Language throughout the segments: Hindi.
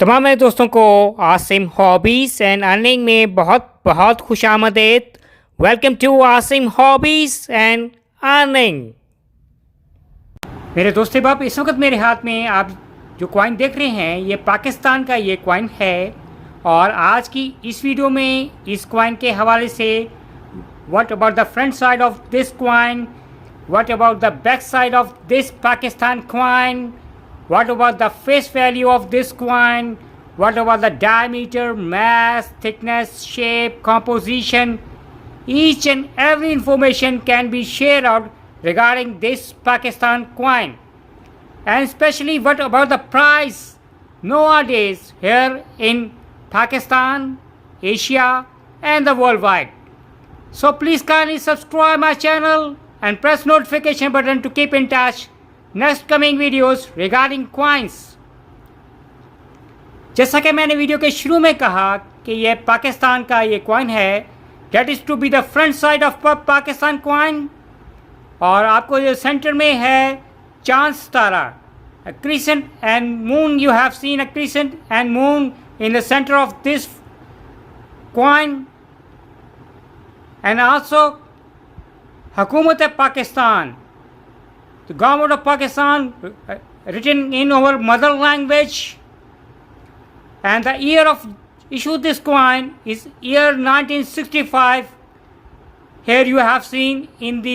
तमाम मेरे दोस्तों को आसिम हॉबीज़ एंड अर्निंग में बहुत बहुत खुश आमदेद। Welcome to Asim hobbies and earning. मेरे दोस्त बाप, इस वक्त मेरे हाथ में आप जो कॉइन देख रहे हैं ये पाकिस्तान का ये कॉइन है और आज की इस वीडियो में इस कॉइन के हवाले से what about the front side of this coin, what about the back side of this Pakistan coin, what about the face value of this coin, what about the diameter, mass, thickness, shape, composition. Each and every information can be shared out regarding this Pakistan coin, and especially what about the price nowadays here in Pakistan, Asia and the worldwide. So please kindly subscribe my channel and press notification button to keep in touch next coming videos regarding coins. जैसा कि मैंने वीडियो के शुरू में कहा कि यह पाकिस्तान का ये कॉइन है, that is to be the front side of Pakistan coin. और आपको जो सेंटर में है चांद सितारा, crescent and moon, you have seen a crescent and moon in the centre of this coin. And also हुकूमत Pakistan, the government of Pakistan, written in our mother language, and the year of issue this coin is year 1965. Here you have seen in the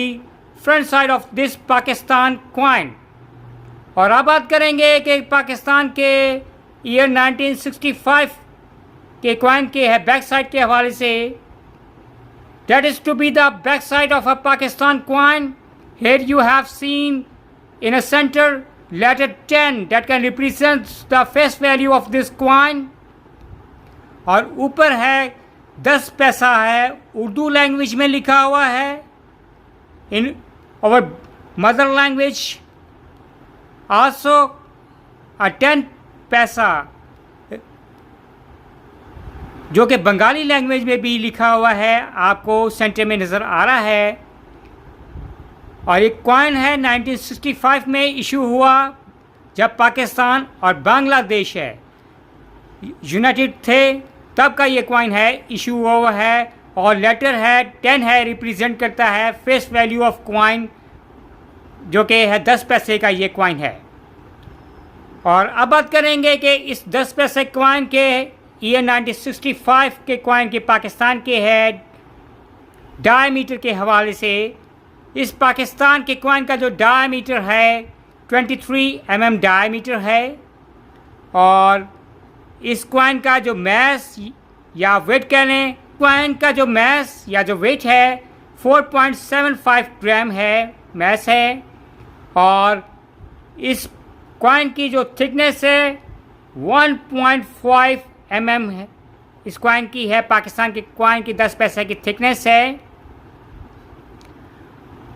front side of this Pakistan coin. और अब बात करेंगे कि पाकिस्तान के ईयर 1965 के कॉइन के है बैक साइड के हवाले से। That is to be the back side of a Pakistan coin. Here you have seen in a center letter 10 that can represent the face value of this coin. और ऊपर है 10 पैसा है, उर्दू लैंग्वेज में लिखा हुआ है in our mother language. Also a 10 पैसा जो कि बंगाली लैंग्वेज में भी लिखा हुआ है, आपको सेंटर में नज़र आ रहा है। और एक कॉइन है 1965 में इशू हुआ जब पाकिस्तान और बांग्लादेश है यूनाइटेड थे, तब का ये कॉइन है, इशू हुआ है। और लेटर है 10 है, रिप्रेजेंट करता है फेस वैल्यू ऑफ कॉइन जो कि है 10 पैसे का ये कॉइन है। और अब बात करेंगे कि इस 10 पैसे कॉइन के ईयर 1965 के कॉइन के पाकिस्तान के है डायमीटर के हवाले से। इस पाकिस्तान के कॉइन का जो डायमीटर है 23 mm डायमीटर है। और इस कॉइन का जो मैस या वेट कह लें, कॉइन का जो मैस या जो वेट है 4.75 ग्राम है, मैस है। और इस कॉइन की जो थिकनेस है 1.5 mm है, इस कॉइन की है, पाकिस्तान के कॉइन की 10 पैसे की थिकनेस है।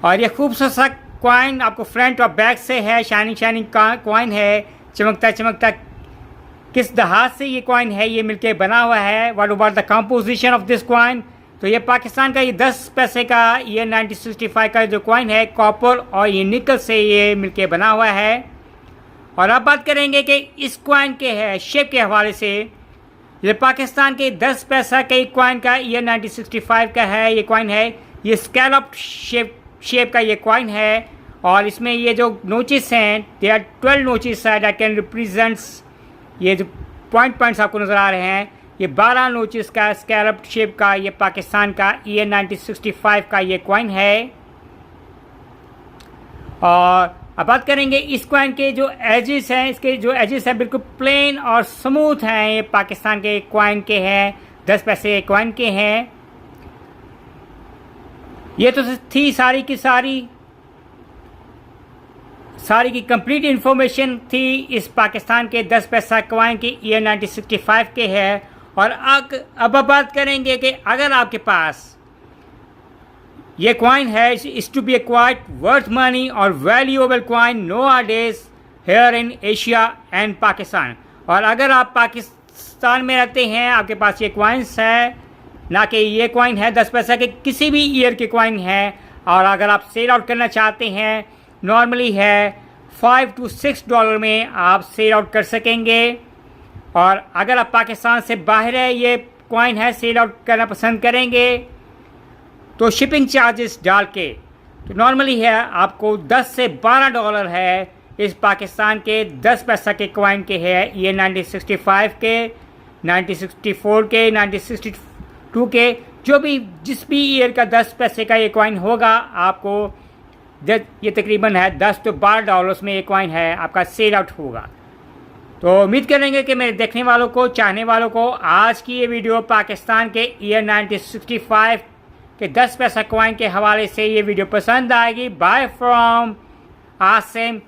और ये खूबसूरत सा कॉइन आपको फ्रंट और बैक से है, शाइनिंग शाइनिंग कॉइन है, चमकता चमकता। किस दहाज से ये कॉइन है ये मिलके बना हुआ है, what about the composition of this coin. तो ये पाकिस्तान का ये 10 पैसे का ये 1965 का जो कॉइन है, कॉपर और ये निकल से ये मिलके बना हुआ है। और अब बात करेंगे कि इस कॉइन के है शेप के हवाले से। ये पाकिस्तान के 10 पैसा के कॉइन का ईयर 1965 का है ये कॉइन है, ये स्कैलप शेप का ये कॉइन है। और इसमें ये जो नोचेस हैं दे आर 12 नोचेस है दैट कैन रिप्रेजेंट्स, ये जो पॉइंट्स आपको नज़र आ रहे हैं ये 12 नोचेस का स्कैलप शेप का ये पाकिस्तान का ईयर 1965 का ये कॉइन है। और अब बात करेंगे इस कॉइन के जो एजेस हैं, इसके जो एजेस हैं बिल्कुल प्लेन और स्मूथ हैं, ये पाकिस्तान के कॉइन के हैं, 10 पैसे कॉइन के हैं। ये तो थी सारी की कंप्लीट इन्फॉर्मेशन थी इस पाकिस्तान के 10 पैसा कॉइन के ईयर 1965 के है। और अब बात करेंगे कि अगर आपके पास ये कॉइन है, is to be a quite worth money और valuable coin nowadays here in Asia and Pakistan. और अगर आप पाकिस्तान में रहते हैं, आपके पास ये कॉइन्स है, ना कि ये कॉइन है 10 पैसा के, किसी भी ईयर के कॉइन है, और अगर आप सेल आउट करना चाहते हैं नॉर्मली है $5 to $6 में आप सेल आउट कर सकेंगे। और अगर आप पाकिस्तान से बाहर है ये कॉइन है सेल आउट करना पसंद करेंगे तो शिपिंग चार्जेस डाल के तो नॉर्मली है आपको 10 से $12 है इस पाकिस्तान के 10 पैसा के कॉइन के है। ये 1965 के, 1964 के, 1962 के जो भी जिस भी ईयर का 10 पैसे का ये कॉइन होगा आपको ये तकरीबन है 10 to $12 में ये कॉइन है आपका सेल आउट होगा। तो उम्मीद करेंगे कि मेरे देखने वालों को चाहने वालों को आज की ये वीडियो पाकिस्तान के ईयर 1965 के 10 पैसा कॉइन के हवाले से ये वीडियो पसंद आएगी। Bye from Asim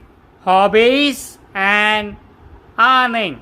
hobbies and earning.